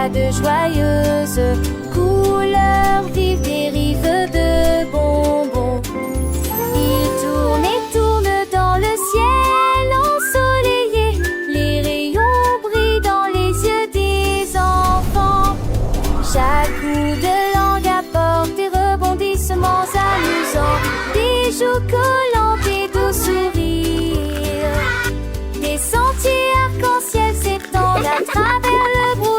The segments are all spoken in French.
de joyeuses couleurs vives, des rives de bonbons. Il tourne et tourne dans le ciel ensoleillé. Les rayons brillent dans les yeux des enfants. Chaque coup de langue apporte des rebondissements amusants, des joues collantes et doux sourires. Des sentiers arc-en-ciel s'étendent à travers le brouillard.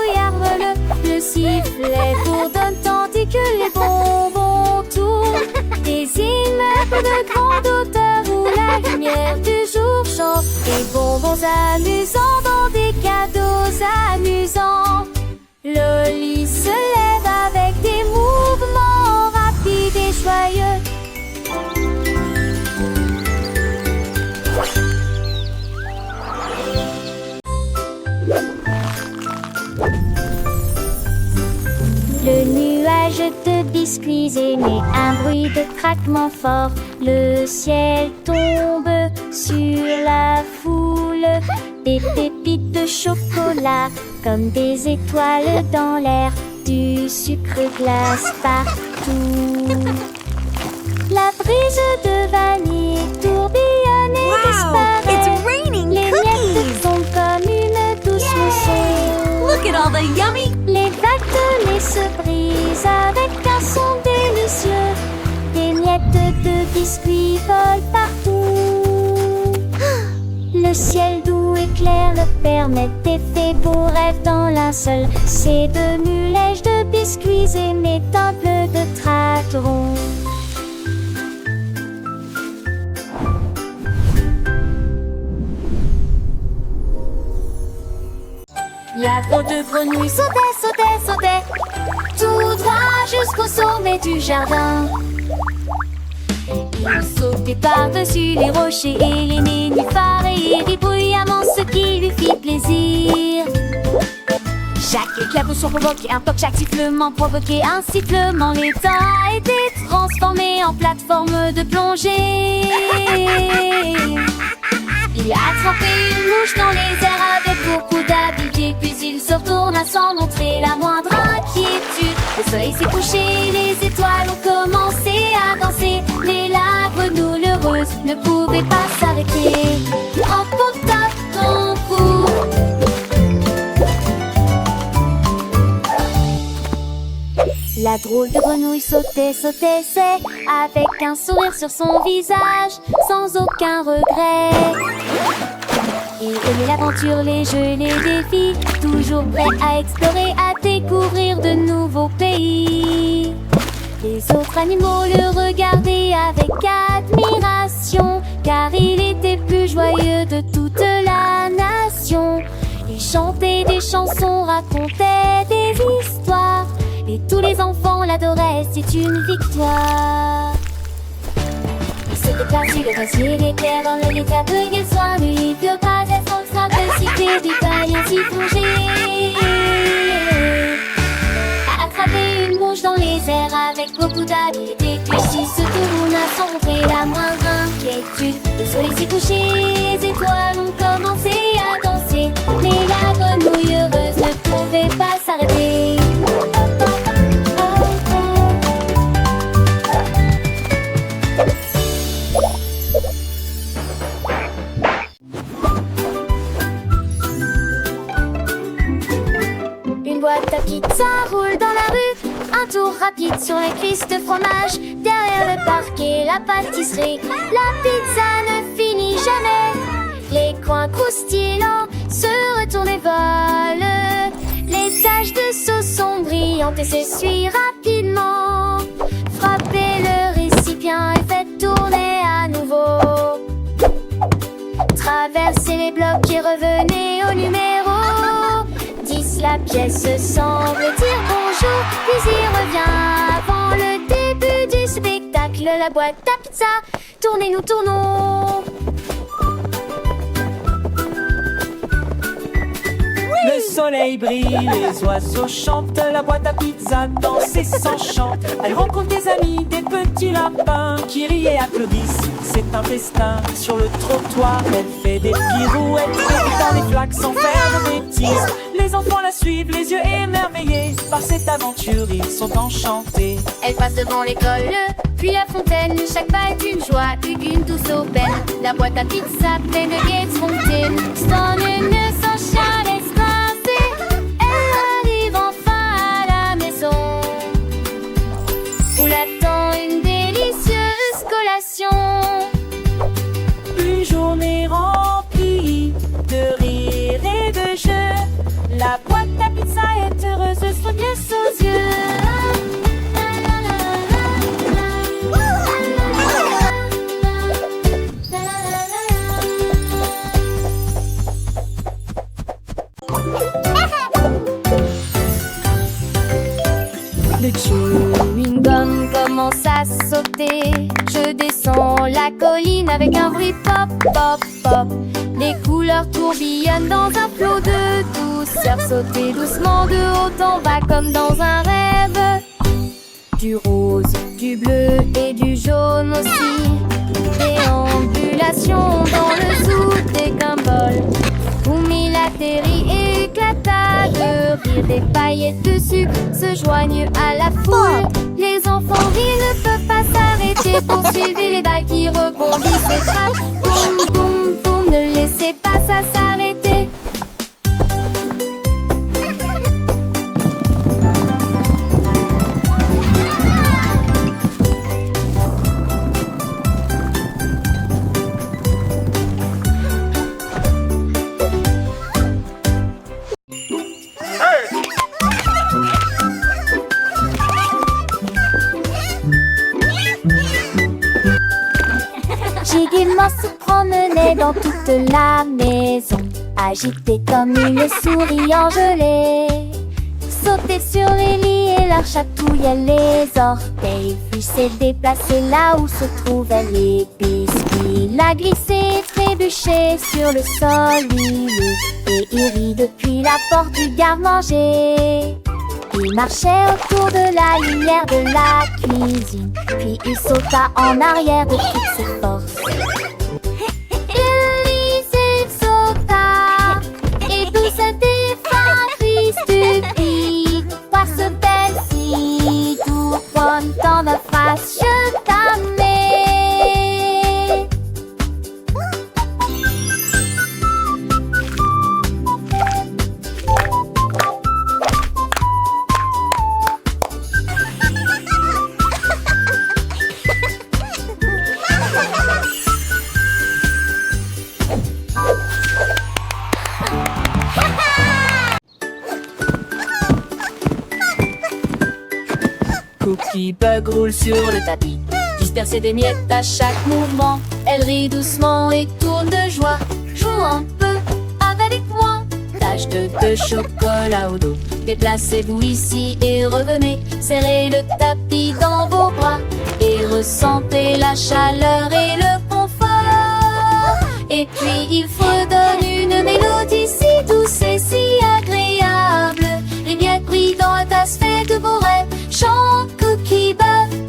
Le sifflet bourdonne tandis que les bonbons tournent. Des immeubles de grande hauteur où la lumière du jour chante. Des bonbons amusants dans des cadeaux amusants. Loli se lève avec des mouvements rapides et joyeux. Le nuage de biscuits émet un bruit de craquement fort. Le ciel tombe sur la foule. Des pépites de chocolat comme des étoiles dans l'air. Du sucre glace partout. La brise de vanille tourbillonne et disparaît. Les miettes fondent comme une douce mousson. Look at all the yummy. Les vagues de lait se brisent avec un son délicieux. Des miettes de biscuits volent partout. Le ciel doux et clair le permet d'effets beaux rêves dans linceul. Ces deux mulèges de biscuits émettent un bleu de tratteron. La drôle de grenouille sautait, sautait, sautait, tout droit jusqu'au sommet du jardin. Il sautait par-dessus les rochers et les nénuphars et il rit bruyamment, ce qui lui fit plaisir. Chaque éclaboussure provoquait un toc, chaque sifflement provoquait un sifflement. L'étang a été transformé en plateforme de plongée. Il a attrapé une mouche dans les airs avec beaucoup d'habileté. Puis il se retourna sans montrer la moindre inquiétude. Le soleil s'est couché, les étoiles ont commencé à danser. Mais la grenouille heureuse ne pouvait pas s'arrêter. Emporta ton cou. La drôle de grenouille sautait, sautait, c'est avec un sourire sur son visage, sans aucun regret. Il aimait l'aventure, les jeux, les défis, toujours prêt à explorer, à découvrir de nouveaux pays. Les autres animaux le regardaient avec admiration, car il était plus joyeux de toute la nation. Il chantait des chansons, racontait des histoires, et tous les enfants l'adoraient, c'est une victoire. Il s'était placé le glacier d'éclair dans le lit à briller le soir. Lui, il pas être en train de citer des pailles ainsi plongées. A attrapé une mouche dans les airs avec beaucoup d'habileté. Puis il se tourna sans montrer la moindre inquiétude. Le soleil s'est couché, les étoiles ont commencé à danser. Mais la grenouille heureuse ne pouvait pas s'arrêter. Boîte à pizza roule dans la rue, un tour rapide sur les cuisses de fromage. Derrière le parquet, la pâtisserie, la pizza ne finit jamais. Les coins croustillants se retournent et volent. Les taches de sauce sont brillantes et s'essuient rapidement. Frappez le récipient et faites tourner à nouveau. Traversez les blocs et revenez au numéro 10. La pièce semble dire bonjour, puis il revient avant le début du spectacle. La boîte à pizza, tournez, nous tournons. Le soleil brille, les oiseaux chantent, la boîte à pizza danse et s'enchante. Elle rencontre des amis, des petits lapins qui rient et applaudissent. C'est un festin sur le trottoir. Elle fait des pirouettes et dans les flaques sans faire de bêtises. Les enfants la suivent, les yeux émerveillés. Par cette aventure, ils sont enchantés. Elle passe devant l'école, puis la fontaine. Chaque pas est une joie, une douce aubaine. La boîte à pizza pleine de gaieté fontaine. Son innocent laisse grincer. Elle arrive enfin à la maison où l'attend une délicieuse collation. Une journée remplie de rire et de jeux. La boîte à pizza est heureuse, son bien aux yeux. Le chewing-gum commence à sauter. Je descends la colline avec un bruit pop, pop, pop. Les couleurs tourbillonnent dans un flot de douceur. Sauter doucement de haut en bas comme dans un rêve. Du rose, du bleu et du jaune aussi. Déambulation dans le zoo des Gumball. Oumil atterrit, éclata de rire. Des paillettes de sucre se joignent à la foule. Les enfants rient, ne peuvent pas s'arrêter. Poursuivez les balles qui rebondissent et frappent. Boum, boum, boum, ne laissez pas ça s'arrêter. Gaiement se promenait dans toute la maison, agité comme une souris engelée. Sautait sur les lits et leur chatouillait les orteils. Puis s'est déplacé là où se trouvaient les biscuits. La glissé, trébuché sur le sol huileux. Et il rit depuis la porte du garde-manger. Il marchait autour de la lumière de la cuisine. Puis il sauta en arrière de toutes ses forces. Il sauta et tout se défendit stupide. Voir ce belle-ci, tout prendre dans ma face, je t'amène. Cookie Bug roule sur le tapis, disperser des miettes à chaque mouvement. Elle rit doucement et tourne de joie. Joue un peu avec moi. Tache de chocolat au dos. Déplacez-vous ici et revenez. Serrez le tapis dans vos bras et ressentez la chaleur et le confort. Et puis il fredonne une mélodie si douce et si agréable. Les miettes brillent dans la tasse, fait de beaux rêves. Chante Cookie Bug.